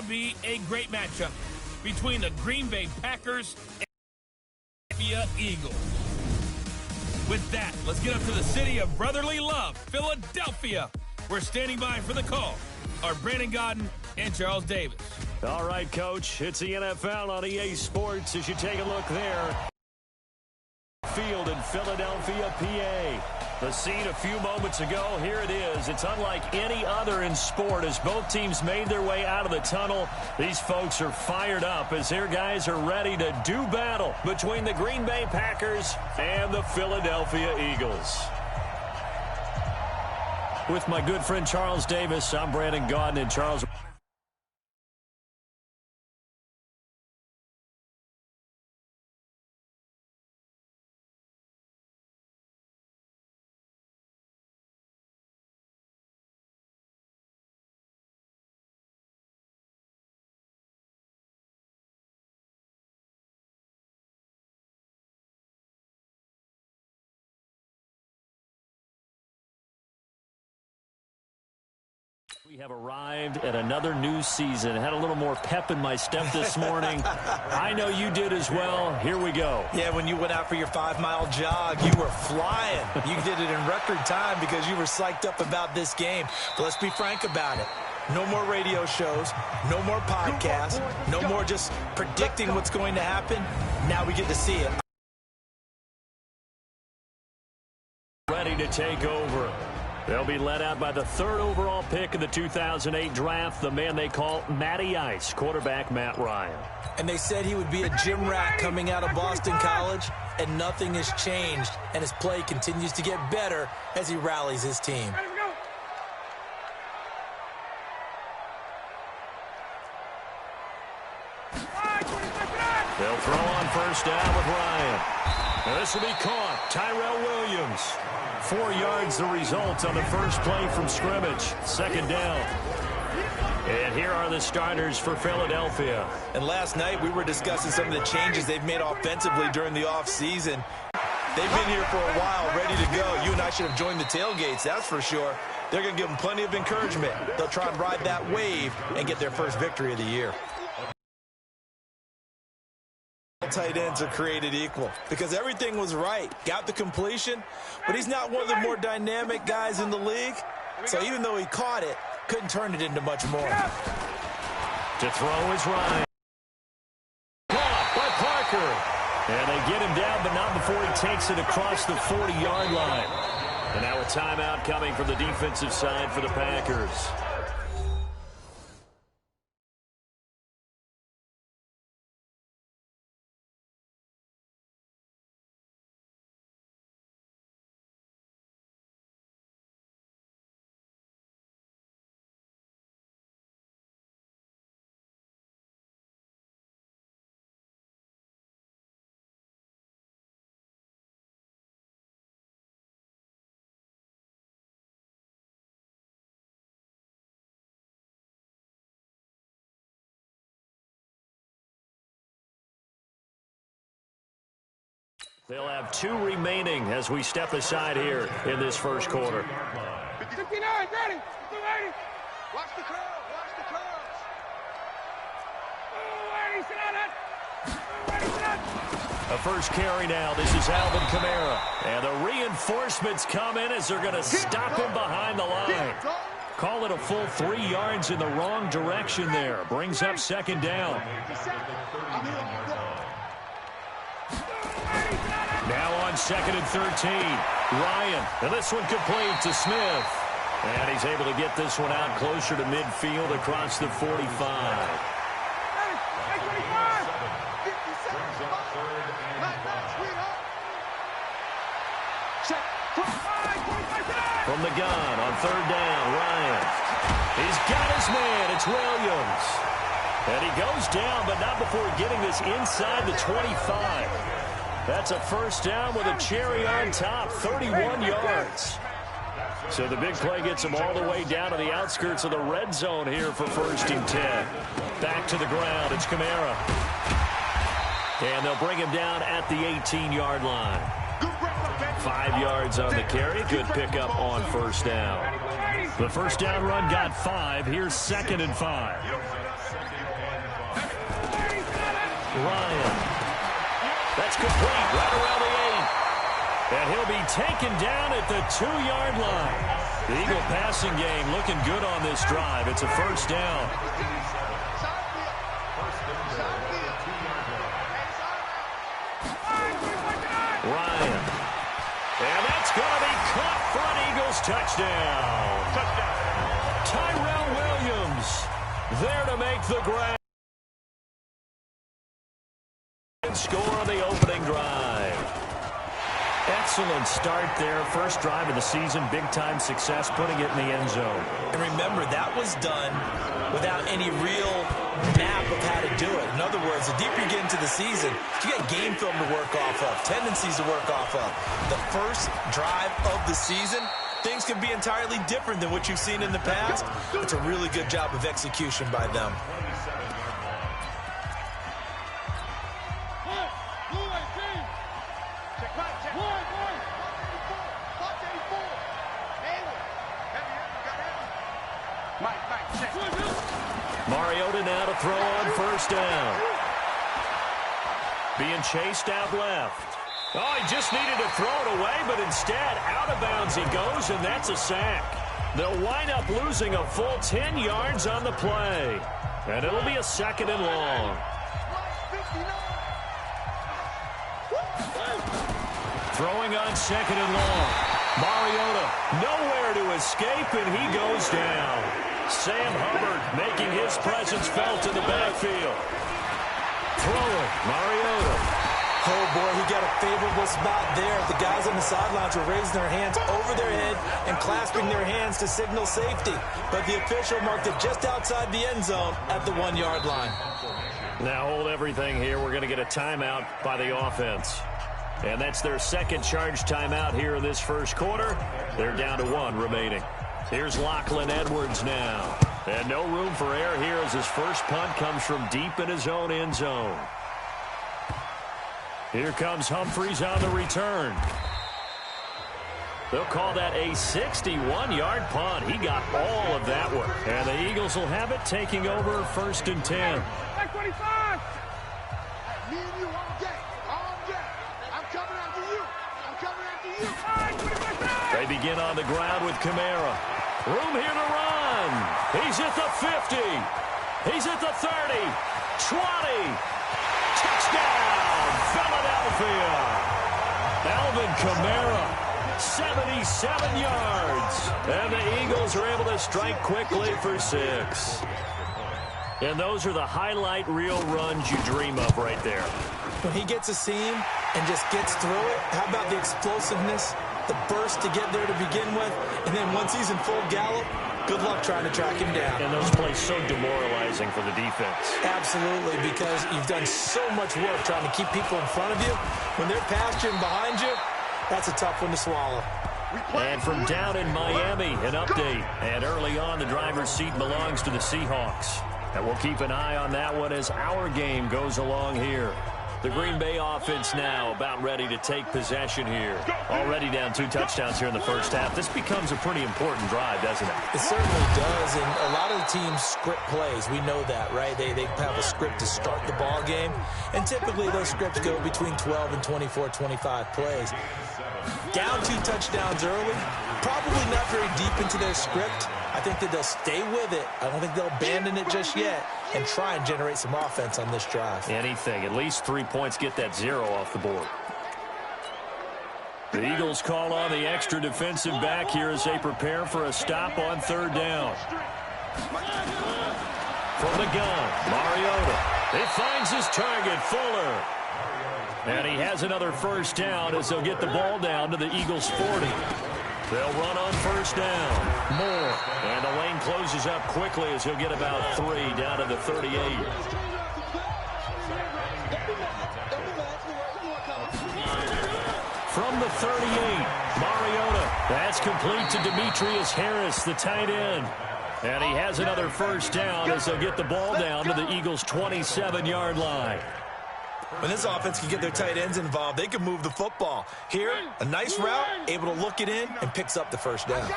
to be a great matchup between the Green Bay Packers and the Philadelphia Eagles. With that, let's get up to the city of brotherly love, Philadelphia. We're standing by for the call are Brandon Gaudin and Charles Davis. All right, Coach, it's the NFL on EA Sports as you take a look there. Field in Philadelphia, PA. The scene a few moments ago, here it is. It's unlike any other in sport as both teams made their way out of the tunnel. These folks are fired up as their guys are ready to do battle between the Green Bay Packers and the Philadelphia Eagles. With my good friend Charles Davis, I'm Brandon Gaudin. And Charles, we have arrived at another new season. I had a little more pep in my step this morning. I know you did as well. Here we go. Yeah, when you went out for your 5-mile jog, you were flying. You did it in record time because you were psyched up about this game. But let's be frank about it. No more radio shows, no more podcasts, no more just predicting what's going to happen. Now we get to see it. Ready to take over. They'll be led out by the 3rd overall pick in the 2008 draft, the man they call Matty Ice, quarterback Matt Ryan. And they said he would be a gym rat coming out of Boston College, and nothing has changed. And his play continues to get better as he rallies his team. They'll throw on first down with Ryan. And this will be caught. Tyrell Williams. 4 yards the result on the first play from scrimmage. 2nd down. And here are the starters for Philadelphia. And last night we were discussing some of the changes they've made offensively during the offseason. They've been here for a while, ready to go. You and I should have joined the tailgates, that's for sure. They're going to give them plenty of encouragement. They'll try and ride that wave and get their first victory of the year. Tight ends are created equal because everything was right. Got the completion, but he's not one of the more dynamic guys in the league. So even though he caught it, couldn't turn it into much more. To throw is Ryan. Caught by Parker. And they get him down, but not before he takes it across the 40-yard line. And now a timeout coming from the defensive side for the Packers. They'll have 2 remaining as we step aside here in this first quarter. 59, ready, 280. Watch the curve, watch the curves. 280, sit on it. 280, sit on. A first carry now. This is Alvin Kamara. And the reinforcements come in as they're going to stop him behind the line. Call it a full 3 yards in the wrong direction there. Brings up 2nd down. Now on 2nd and 13. Ryan. And this one complete to Smith. And he's able to get this one out closer to midfield across the 45. From the gun on 3rd down, Ryan. He's got his man. It's Williams. And he goes down, but not before getting this inside the 25. That's a first down with a cherry on top, 31 yards. So the big play gets him all the way down to the outskirts of the red zone here for 1st and 10. Back to the ground, it's Kamara. And they'll bring him down at the 18-yard line. 5 yards on the carry. Good pickup on first down. The first down run got 5. Here's 2nd and 5. Ryan. That's complete right around the 8. And he'll be taken down at the 2-yard line. The Eagle passing game looking good on this drive. It's a first down. Ryan. And that's going to be caught for an Eagles touchdown. Tyrell Williams there to make the grab. Score on the opening drive. Excellent start there. First drive of the season. Big-time success, putting it in the end zone. And remember, that was done without any real map of how to do it. In other words, the deeper you get into the season, you got game film to work off of, tendencies to work off of. The first drive of the season, things can be entirely different than what you've seen in the past. It's a really good job of execution by them. Mariota now to throw on first down. Being chased out left. Oh, he just needed to throw it away, but instead, out of bounds he goes, and that's a sack. They'll wind up losing a full 10 yards on the play. And it'll be a second and long. Throwing on second and long. Mariota nowhere to escape, and he goes down. Sam Hubbard making his presence felt in the backfield. Throwing, Mariota. Oh, boy, he got a favorable spot there. The guys on the sidelines were raising their hands over their head and clasping their hands to signal safety. But the official marked it just outside the end zone at the 1-yard line. Now hold everything here. We're going to get a timeout by the offense. And that's their second charge timeout here in this first quarter. They're down to 1 remaining. Here's Lachlan Edwards now. And no room for error here as his first punt comes from deep in his own end zone. Here comes Humphries on the return. They'll call that a 61-yard punt. He got all of that one. And the Eagles will have it, taking over first and 10. Back 25. Me and you all day. All day. I'm coming after you. I'm coming after you. They begin on the ground with Kamara. Room here to run. He's at the 50. He's at the 30. 20. Touchdown, Philadelphia. Alvin Kamara, 77 yards. And the Eagles are able to strike quickly for 6. And those are the highlight reel runs you dream of right there. When he gets a seam and just gets through it, how about the explosiveness, the burst to get there to begin with, and then once he's in full gallop, good luck trying to track him down. And those plays so demoralizing for the defense. Absolutely, because you've done so much work trying to keep people in front of you. When they're past you and behind you, that's a tough one to swallow. And from down in Miami, an update. And early on, the driver's seat belongs to the Seahawks. And we'll keep an eye on that one as our game goes along here. The Green Bay offense now about ready to take possession here. Already down 2 touchdowns here in the first half. This becomes a pretty important drive, doesn't it? It certainly does, and a lot of the teams script plays. We know that, right? They have a script to start the ball game, and typically those scripts go between 12 and 24, 25 plays. Down 2 touchdowns early, probably not very deep into their script. I think that they'll stay with it. I don't think they'll abandon it just yet and try and generate some offense on this drive. Anything. At least 3 points, get that 0 off the board. The Eagles call on the extra defensive back here as they prepare for a stop on 3rd down. From the gun, Mariota. He finds his target, Fuller. And he has another first down as they'll get the ball down to the Eagles' 40. They'll run on first down. Moore. And the lane closes up quickly as he'll get about 3 down to the 38. From the 38, Mariota. That's complete to Demetrius Harris, the tight end. And he has another first down as they'll get the ball down to the Eagles' 27-yard line. When this offense can get their tight ends involved, they can move the football. Here, a nice route, able to look it in, and picks up the first down. 3.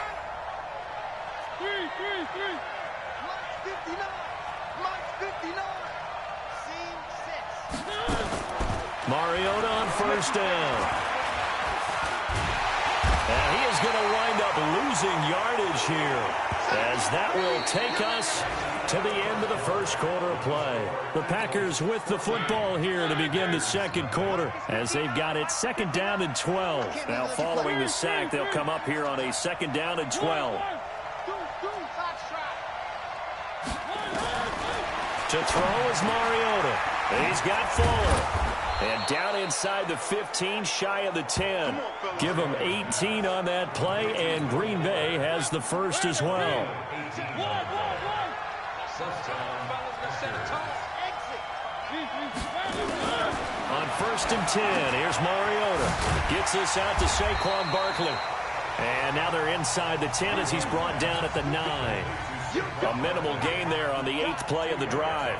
Mike 59. Mike 59. Scene 6. Mariota on first down. And he is going to wind up losing yardage here, as that will take us to the end of the first quarter of play. The Packers with the football here to begin the second quarter, as they've got it second down and 12. Now following the sack, they'll come up here on a second down and 12. To throw is Mariota. He's got Fuller. And down inside the 15, shy of the 10. Give them 18 on that play, and Green Bay has the first as well. On first and 10, here's Mariota. Gets this out to Saquon Barkley. And now they're inside the 10 as he's brought down at the 9. A minimal gain there on the 8th play of the drive.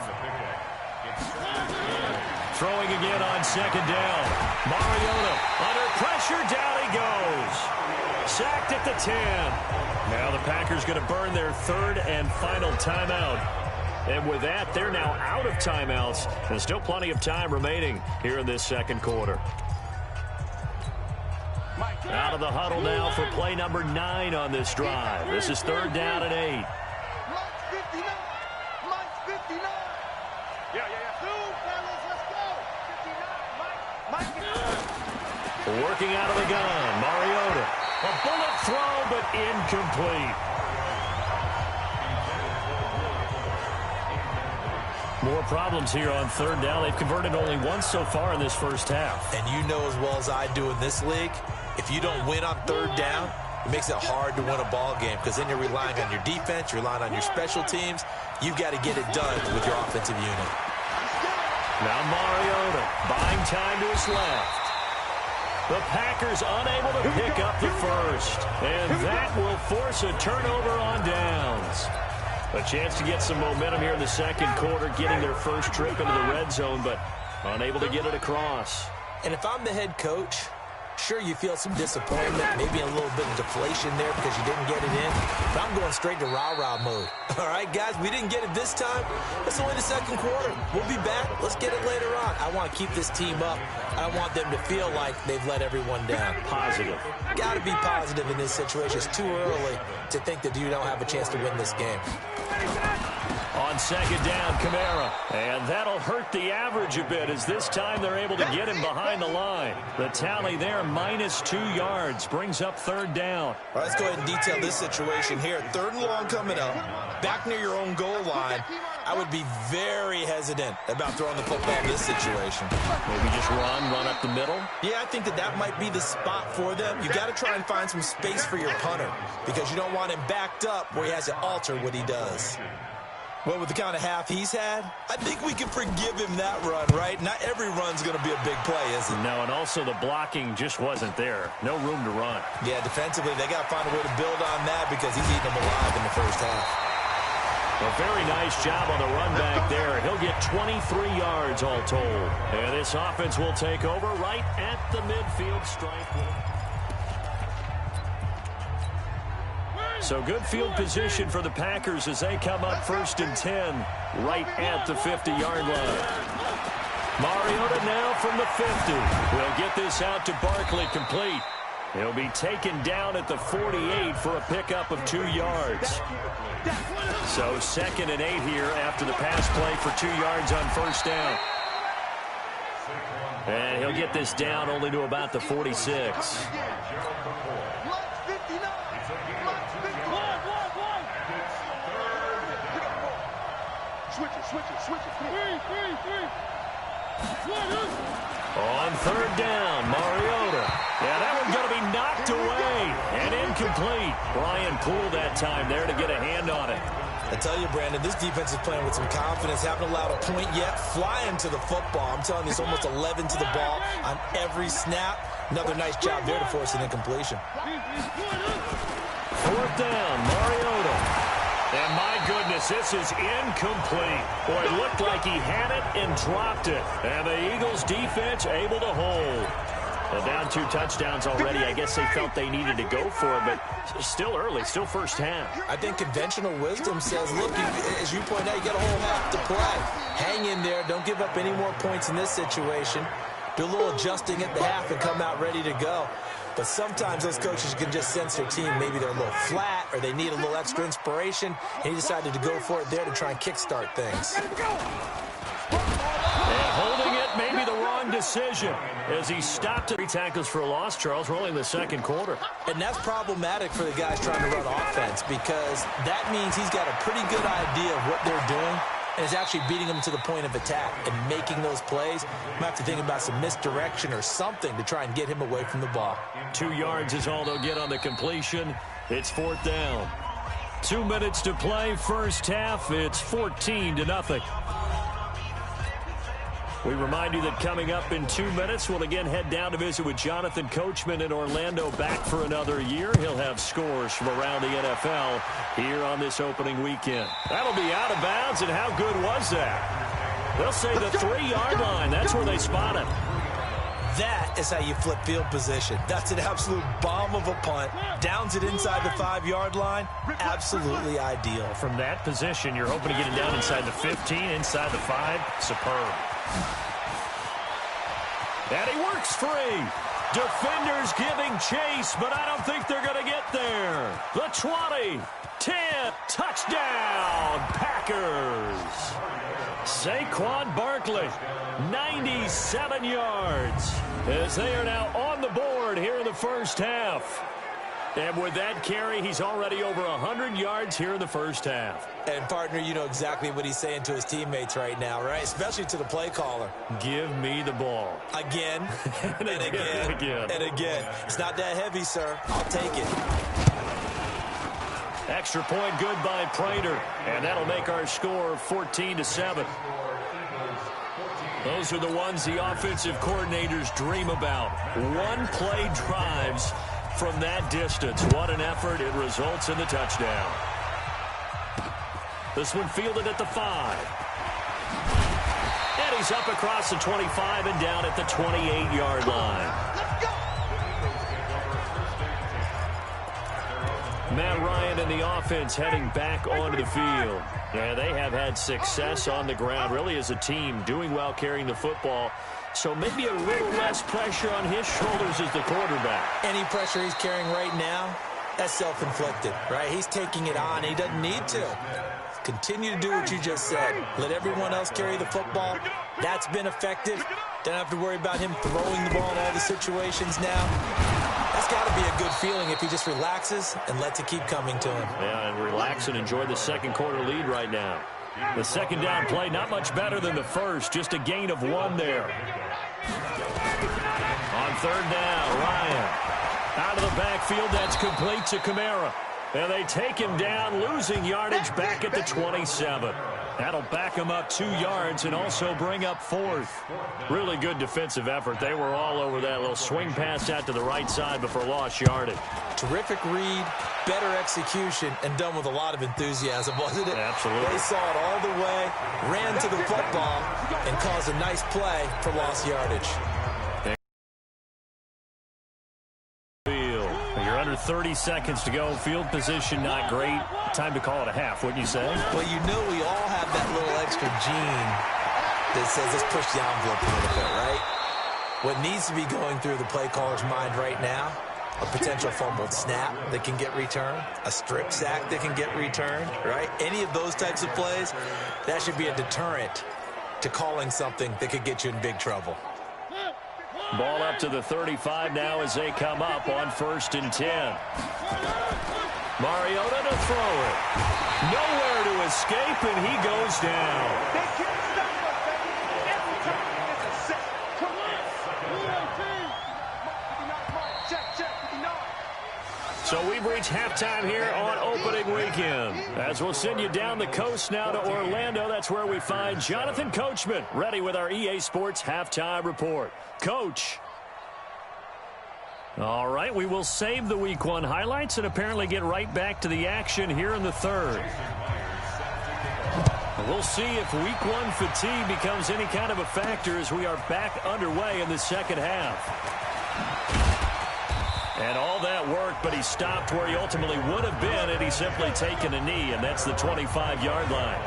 Throwing again on second down. Mariota under pressure. Down he goes. Sacked at the 10. Now the Packers going to burn their third and final timeout. And with that, they're now out of timeouts. There's still plenty of time remaining here in this second quarter. Out of the huddle now for play number 9 on this drive. This is third down and 8. Working out of the gun, Mariota. A bullet throw, but incomplete. More problems here on third down. They've converted only once so far in this first half. And you know as well as I do in this league, if you don't win on third down, it makes it hard to win a ball game, because then you're relying on your defense, you're relying on your special teams. You've got to get it done with your offensive unit. Now Mariota buying time to his left. The Packers unable to pick up the first. And that will force a turnover on downs. A chance to get some momentum here in the second quarter, getting their first trip into the red zone, but unable to get it across. And if I'm the head coach, sure, you feel some disappointment, maybe a little bit of deflation there because you didn't get it in. But I'm going straight to rah-rah mode. All right, guys, we didn't get it this time. It's only the second quarter. We'll be back. Let's get it later on. I want to keep this team up. I don't want them to feel like they've let everyone down. Positive. Got to be positive in this situation. It's too early to think that you don't have a chance to win this game. On second down, Kamara. And that'll hurt the average a bit, as this time they're able to get him behind the line. The tally there, -2 yards, brings up third down. All right, let's go ahead and detail this situation here. Third and long coming up, back near your own goal line. I would be very hesitant about throwing the football in this situation. Maybe just run up the middle? Yeah, I think that might be the spot for them. You've got to try and find some space for your punter, because you don't want him backed up where he has to alter what he does. Well, with the kind of half he's had, I think we can forgive him that run, right? Not every run's going to be a big play, is it? No, and also the blocking just wasn't there. No room to run. Yeah, defensively, they got to find a way to build on that, because he's eating them alive in the first half. A very nice job on the run back there. He'll get 23 yards all told. And this offense will take over right at the midfield stripe. So good field position for the Packers as they come up first and 10 right at the 50-yard line. Mariota now from the 50. We'll get this out to Barkley, complete. He'll be taken down at the 48 for a pickup of 2 yards. So second and 8 here after the pass play for 2 yards on first down. And he'll get this down only to about the 46. On third down, Mariota. Yeah, that one's going to be knocked away and incomplete. Brian Poole that time there to get a hand on it. I tell you, Brandon, this defense is playing with some confidence. Haven't allowed a point yet. Flying to the football. I'm telling you, it's almost 11 to the ball on every snap. Another nice job there to force an incompletion. Fourth down, Mariota. And my goodness, this is incomplete. Boy, it looked like he had it and dropped it. And the Eagles defense able to hold. Well, down 2 touchdowns already. I guess they felt they needed to go for it, but still early, still first half. I think conventional wisdom says, look, as you point out, you got a whole half to play. Hang in there. Don't give up any more points in this situation. do a little adjusting at the half and come out ready to go. But sometimes those coaches can just sense their team. Maybe they're a little flat or they need a little extra inspiration. And he decided to go for it there to try and kickstart things. And holding it may be the wrong decision as he stopped it. 3 tackles for a loss, Charles. We're only in the second quarter. And that's problematic for the guys trying to run offense because that means he's got a pretty good idea of what they're doing and is actually beating them to the point of attack and making those plays. Might have to think about some misdirection or something to try and get him away from the ball. 2 yards is all they'll get on the completion. It's 4th down. 2 minutes to play, first half. It's 14-0. We remind you that coming up in 2 minutes, we'll again head down to visit with Jonathan Coachman in Orlando, back for another year. He'll have scores from around the NFL here on this opening weekend. That'll be out of bounds, and how good was that? They'll say the 3-yard line. That's where they spot it. That is how you flip field position. That's an absolute bomb of a punt. Downs it inside the 5-yard line. Absolutely ideal. From that position, you're hoping to get it down inside the 15, inside the 5. Superb. And he works free. Defenders giving chase, but I don't think they're going to get there. The 20, 10, touchdown, Packers. Saquon Barkley, 97 yards, as they are now on the board here in the first half. And with that carry, he's already over 100 yards here in the first half. And, partner, you know exactly what he's saying to his teammates right now, right? Especially to the play caller. Give me the ball. Again, and again, and again. and again. It's not that heavy, sir. I'll take it. Extra point good by Prater. And that'll make our score 14-7. Those are the ones the offensive coordinators dream about. One-play drives from that distance. What an effort. It results in the touchdown. This one fielded at the 5. And he's up across the 25 and down at the 28-yard line. Matt Ryan and the offense heading back onto the field. Yeah, they have had success on the ground, really as a team, doing well carrying the football. So maybe a little less pressure on his shoulders as the quarterback. Any pressure he's carrying right now, that's self-inflicted, right? He's taking it on. He doesn't need to. Continue to do what you just said. Let everyone else carry the football. That's been effective. Don't have to worry about him throwing the ball in all the situations now. That's got to be a good feeling if he just relaxes and lets it keep coming to him. Yeah, and relax and enjoy the second quarter lead right now. The second down play, not much better than the first, just a gain of 1 there. On third down, Ryan. Out of the backfield, that's complete to Kamara. And they take him down, losing yardage back at the 27. That'll back him up 2 yards and also bring up 4th. Really good defensive effort. They were all over that little swing pass out to the right side before lost yardage. Terrific read, better execution, and done with a lot of enthusiasm, wasn't it? Absolutely. They saw it all the way, ran to the football, and caused a nice play for lost yardage. You're under 30 seconds to go. Field position not great. Time to call it a half, wouldn't you say? Well, you know we all have that little extra gene that says let's push the envelope a little bit, right? What needs to be going through the play caller's mind right now, a potential fumbled snap that can get returned, a strip sack that can get returned, right? Any of those types of plays, that should be a deterrent to calling something that could get you in big trouble. Ball up to the 35 now as they come up on 1st and 10. Mariota to throw it. Nowhere to escape, and he goes down. They can't stop us, baby. Every time it's a set. Come on. Check, 59. So we've reached halftime here on opening weekend. As we'll send you down the coast now to Orlando, that's where we find Jonathan Coachman, ready with our EA Sports Halftime Report. Coach. All right, we will save the Week 1 highlights and apparently get right back to the action here in the third. We'll see if Week 1 fatigue becomes any kind of a factor as we are back underway in the second half. And all that worked, but he stopped where he ultimately would have been had he simply taken a knee, and that's the 25-yard line.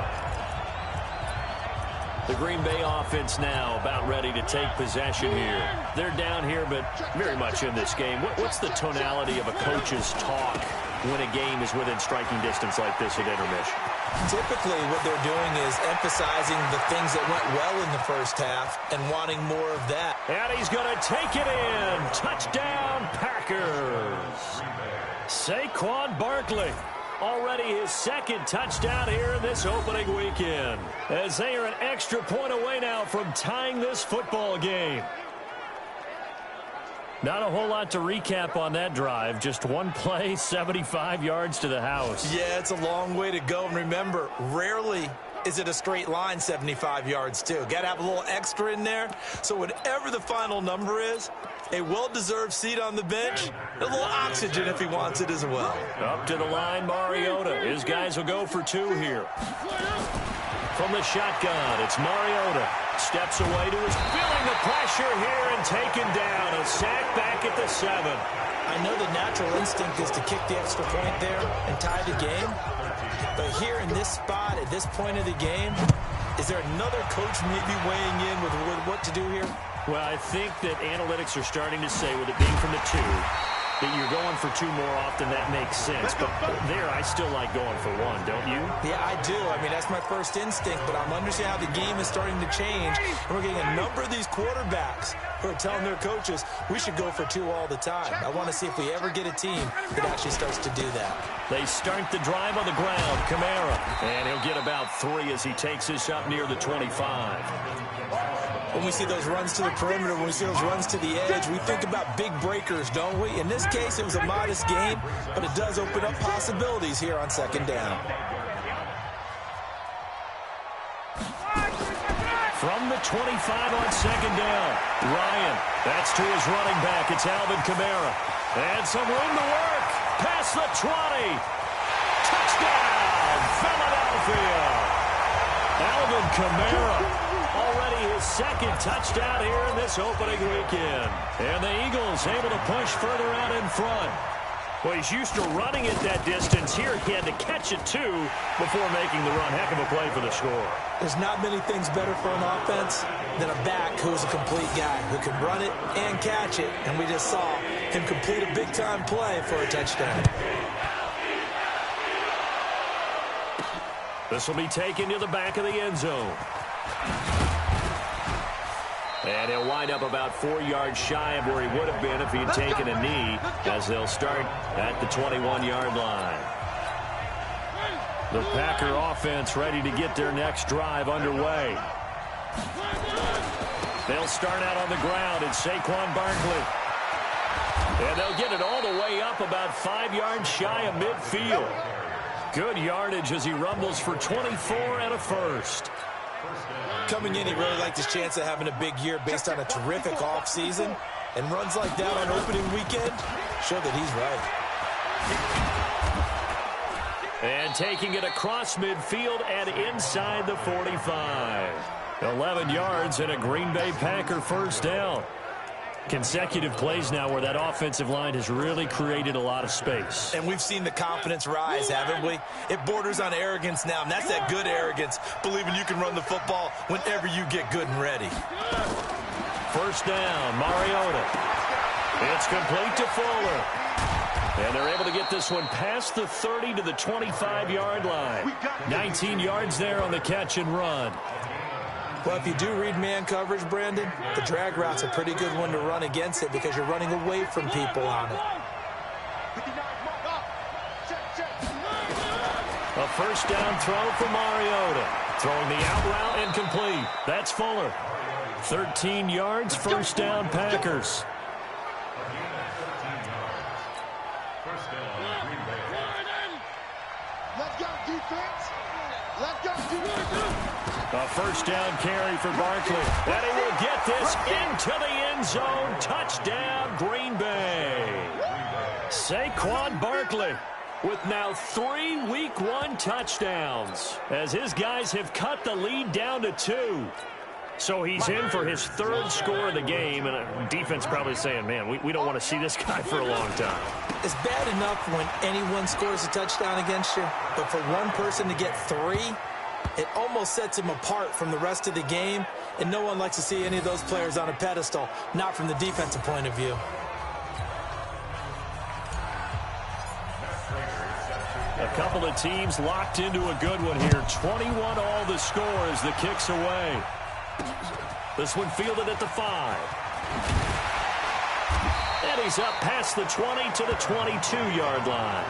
The Green Bay offense now about ready to take possession here. They're down here, but very much in this game. What's the tonality of a coach's talk when a game is within striking distance like this at intermission? Typically, what they're doing is emphasizing the things that went well in the first half and wanting more of that. And he's going to take it in. Touchdown, Packers. Saquon Barkley. Already his second touchdown here in this opening weekend, as they are an extra point away now from tying this football game. Not a whole lot to recap on that drive. Just one play, 75 yards to the house. Yeah, it's a long way to go. And remember, rarely is it a straight line 75 yards, too. Got to have a little extra in there. So whatever the final number is, a well-deserved seat on the bench, a little oxygen if he wants it as well. Up to the line, Mariota. His guys will go for two here. From the shotgun, it's Mariota. Steps away to his, feeling the pressure here and taken down. A sack back at the 7. I know the natural instinct is to kick the extra point there and tie the game. But here in this spot, at this point of the game, is there another coach maybe weighing in with what to do here? Well, I think that analytics are starting to say, with it being from the 2, that you're going for 2 more often. That makes sense. But there, I still like going for 1, don't you? Yeah, I do. I mean, that's my first instinct. But I'm understanding how the game is starting to change. And we're getting a number of these quarterbacks who are telling their coaches, we should go for 2 all the time. I want to see if we ever get a team that actually starts to do that. They start the drive on the ground. Kamara. And he'll get about 3 as he takes this up near the 25. When we see those runs to the perimeter, when we see those runs to the edge, we think about big breakers, don't we? In this case, it was a modest game, but it does open up possibilities here on second down. From the 25 on second down, Ryan. That's to his running back. It's Alvin Kamara. And some room to work. Past the 20. Touchdown, Philadelphia. Alvin Kamara. Already his second touchdown here in this opening weekend. And the Eagles able to push further out in front. Well, he's used to running it that distance. Here he had to catch it, too, before making the run. Heck of a play for the score. There's not many things better for an offense than a back who's a complete guy who can run it and catch it. And we just saw him complete a big-time play for a touchdown. This will be taken to the back of the end zone. And he'll wind up about 4 yards shy of where he would have been if he had taken a knee, as they'll start at the 21-yard line. The Packer offense ready to get their next drive underway. They'll start out on the ground. It's Saquon Barkley. And they'll get it all the way up about 5 yards shy of midfield. Good yardage as he rumbles for 24 and a first. Coming in, he really liked his chance of having a big year based on a terrific offseason. And runs like that on opening weekend show that he's right. And taking it across midfield and inside the 45. 11 yards and a Green Bay Packer first down. Consecutive plays now where that offensive line has really created a lot of space. And we've seen the confidence rise, haven't we? It borders on arrogance now, and that's that good arrogance, believing you can run the football whenever you get good and ready. First down, Mariota. It's complete to Fuller. And they're able to get this one past the 30 to the 25-yard line. 19 yards there on the catch and run. Well, if you do read man coverage, Brandon, the drag route's a pretty good one to run against it because you're running away from people on it. A first down throw for Mariota. Throwing the out route incomplete. That's Fuller. 13 yards, first down, Packers. Let's go, defense. Let's go, defense. A first down carry for Barkley. And he will get this into the end zone. Touchdown, Green Bay. Saquon Barkley with now 3 Week 1 touchdowns as his guys have cut the lead down to 2. So he's in for his 3rd score of the game, and defense probably saying, man, we don't want to see this guy for a long time. It's bad enough when anyone scores a touchdown against you, but for one person to get 3, It almost sets him apart from the rest of the game, and no one likes to see any of those players on a pedestal, not from the defensive point of view. A couple of teams locked into a good one here. 21 all the score as the kick's away. This one fielded at the 5. And he's up past the 20 to the 22-yard line.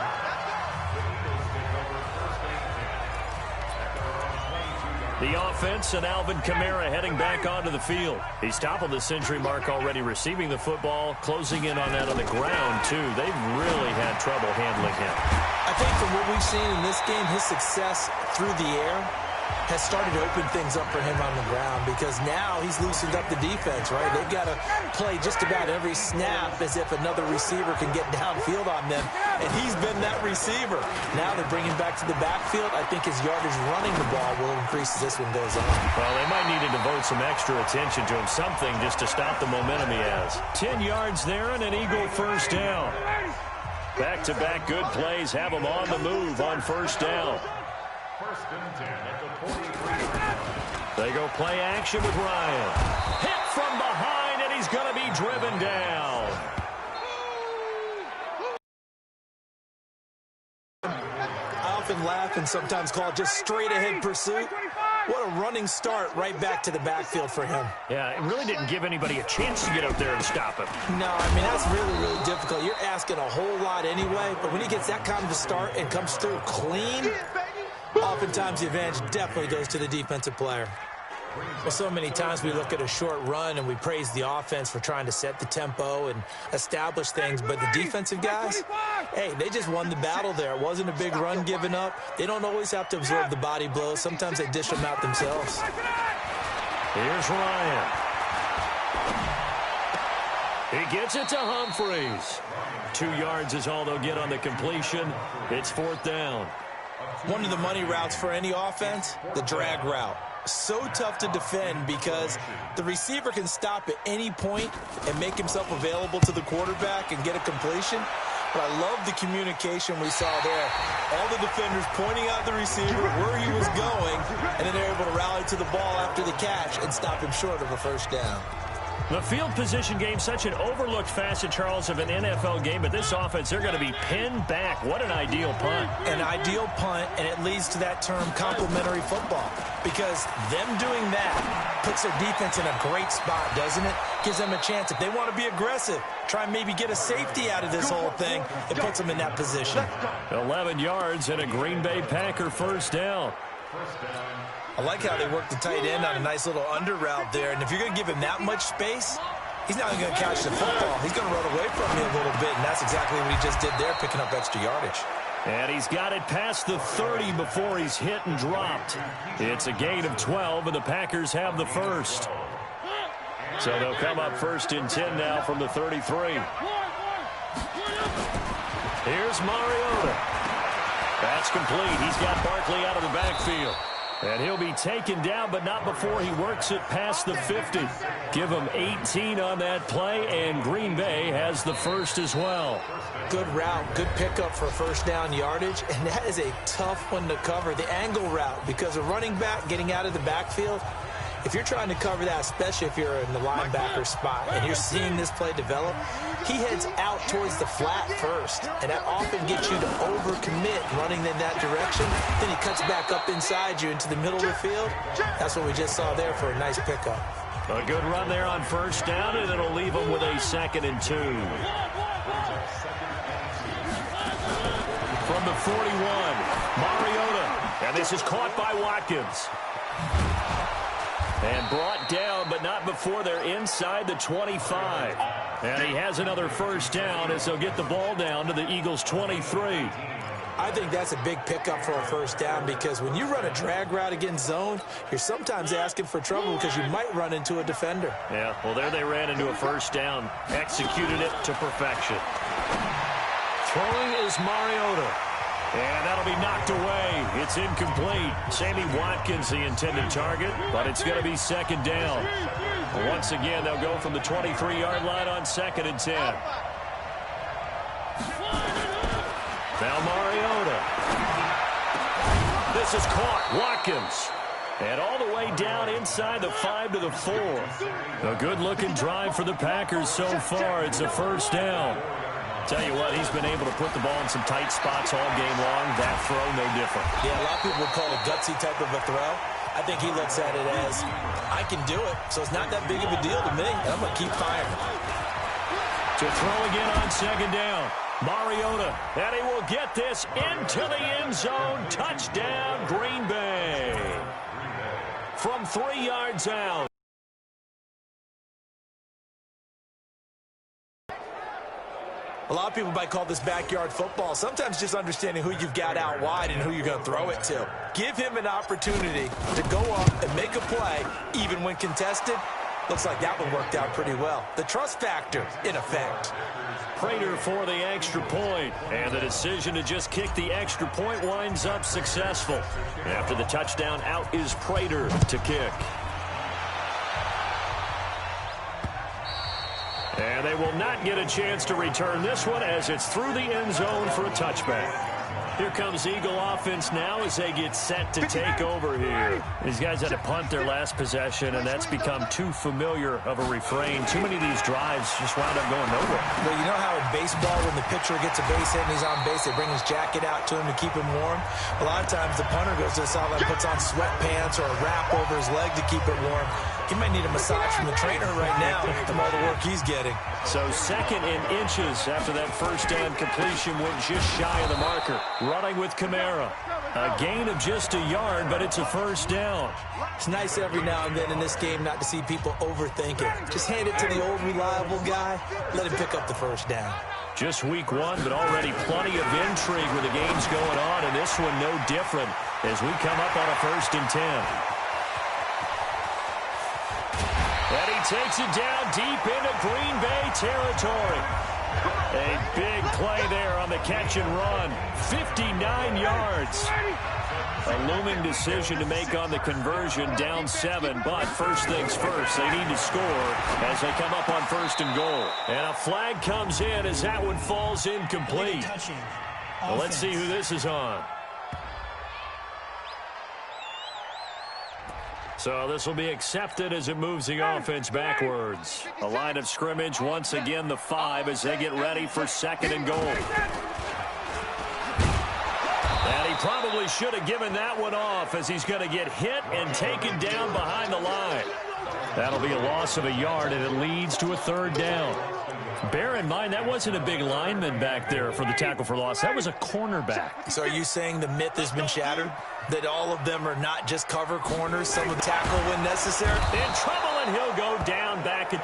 The offense and Alvin Kamara heading back onto the field. He's topping the century mark already, receiving the football, closing in on that on the ground, too. They've really had trouble handling him. I think from what we've seen in this game, his success through the air has started to open things up for him on the ground, because now he's loosened up the defense, right? They've got to play just about every snap as if another receiver can get downfield on them, and he's been that receiver. Now they're bringing back to the backfield. I think his yardage running the ball will increase as this one goes on. Well, they might need to devote some extra attention to him, something just to stop the momentum he has. 10 yards there and an Eagle first down. Back-to-back good plays have him on the move on first down. First and 10 at the 43. They go play action with Ryan. Hit from behind, and he's going to be driven down. I often laugh and sometimes call it just straight-ahead pursuit. What a running start right back to the backfield for him. Yeah, it really didn't give anybody a chance to get up there and stop him. No, I mean, that's really, really difficult. You're asking a whole lot anyway, but when he gets that kind of a start and comes through clean, oftentimes the advantage definitely goes to the defensive player. Well, so many times we look at a short run and we praise the offense for trying to set the tempo and establish things, but the defensive guys, hey, they just won the battle there. It wasn't a big run given up. They don't always have to absorb the body blows. Sometimes they dish them out themselves. Here's Ryan. He gets it to Humphreys. 2 yards is all they'll get on the completion. It's fourth down. One of the money routes for any offense, the drag route. So tough to defend because the receiver can stop at any point and make himself available to the quarterback and get a completion. But I love the communication we saw there. All the defenders pointing out the receiver, where he was going, and then they're able to rally to the ball after the catch and stop him short of a first down. The field position game, such an overlooked facet, Charles, of an NFL game, but this offense, they're going to be pinned back. What an ideal punt. An ideal punt, and it leads to that term complementary football, because them doing that puts their defense in a great spot, doesn't it? Gives them a chance. If they want to be aggressive, try and maybe get a safety out of this whole thing, it puts them in that position. 11 yards and a Green Bay Packer first down. I like how they work the tight end on a nice little under route there. And if you're going to give him that much space, he's not going to catch the football. He's going to run away from you a little bit, and that's exactly what he just did there, picking up extra yardage. And he's got it past the 30 before he's hit and dropped. It's a gain of 12, and the Packers have the first. So they'll come up first and 10 now from the 33. Here's Mariota. That's complete. He's got Barkley out of the backfield. And he'll be taken down, but not before he works it past the 50. Give him 18 on that play, and Green Bay has the first as well. Good route, good pickup for first down yardage, and that is a tough one to cover, the angle route, because a running back getting out of the backfield, if you're trying to cover that, especially if you're in the linebacker spot and you're seeing this play develop, he heads out towards the flat first, and that often gets you to overcommit running in that direction. Then he cuts back up inside you into the middle of the field. That's what we just saw there for a nice pickup. A good run there on first down, and it'll leave him with a 2nd and 2. From the 41, Mariota, and this is caught by Watkins. And brought down, but not before they're inside the 25. And he has another first down as they'll get the ball down to the Eagles' 23. I think that's a big pickup for a first down, because when you run a drag route against zone, you're sometimes asking for trouble because you might run into a defender. Yeah, well, there they ran into a first down. Executed it to perfection. Throwing is Mariota. And that'll be knocked away. It's incomplete. Sammy Watkins, the intended target, but it's going to be 2nd down. Once again, they'll go from the 23-yard line on 2nd and 10. Now Mariota. this is caught. Watkins. And all the way down inside the 5 to the 4. A good-looking drive for the Packers so far. It's a first down. Tell you what, he's been able to put the ball in some tight spots all game long. That throw, no different. Yeah, a lot of people would call it a gutsy type of a throw. I think he looks at it as, I can do it, so it's not that big of a deal to me, and I'm going to keep firing. To throw again on second down. Mariota, and he will get this into the end zone. Touchdown, Green Bay. From 3 yards out. A lot of people might call this backyard football. Sometimes just understanding who you've got out wide and who you're going to throw it to. Give him an opportunity to go up and make a play, even when contested. Looks like that one worked out pretty well. The trust factor, in effect. Prater for the extra point, and the decision to just kick the extra point winds up successful. After the touchdown, out is Prater to kick. And they will not get a chance to return this one as it's through the end zone for a touchback. Here comes Eagle offense now as they get set to take over here. These guys had to punt their last possession, and that's become too familiar of a refrain. Too many of these drives just wound up going nowhere. Well, you know how in baseball when the pitcher gets a base hit and he's on base, they bring his jacket out to him to keep him warm? A lot of times the punter goes to the sideline, puts on sweatpants or a wrap over his leg to keep it warm. He might need a massage from the trainer right now from all the work he's getting. So 2nd and inches after that first down completion went just shy of the marker. Running with Kamara. A gain of just a yard, but it's a first down. It's nice every now and then in this game not to see people overthink it. Just hand it to the old reliable guy. Let him pick up the first down. Just week 1, but already plenty of intrigue with the games going on, and this one no different as we come up on a 1st and 10. And he takes it down deep into Green Bay territory. A big play there on the catch and run. 59 yards. A looming decision to make on the conversion, down 7. But first things first, they need to score as they come up on 1st and goal. And a flag comes in as that one falls incomplete. Well, let's see who this is on. So this will be accepted as it moves the offense backwards. A line of scrimmage, once again the 5 as they get ready for 2nd and goal. And he probably should have given that one off as he's going to get hit and taken down behind the line. That'll be a loss of a yard, and it leads to a 3rd down. Bear in mind, that wasn't a big lineman back there for the tackle for loss. That was a cornerback. So are you saying the myth has been shattered? That all of them are not just cover corners, some of the tackle when necessary? In trouble, and he'll go down back at the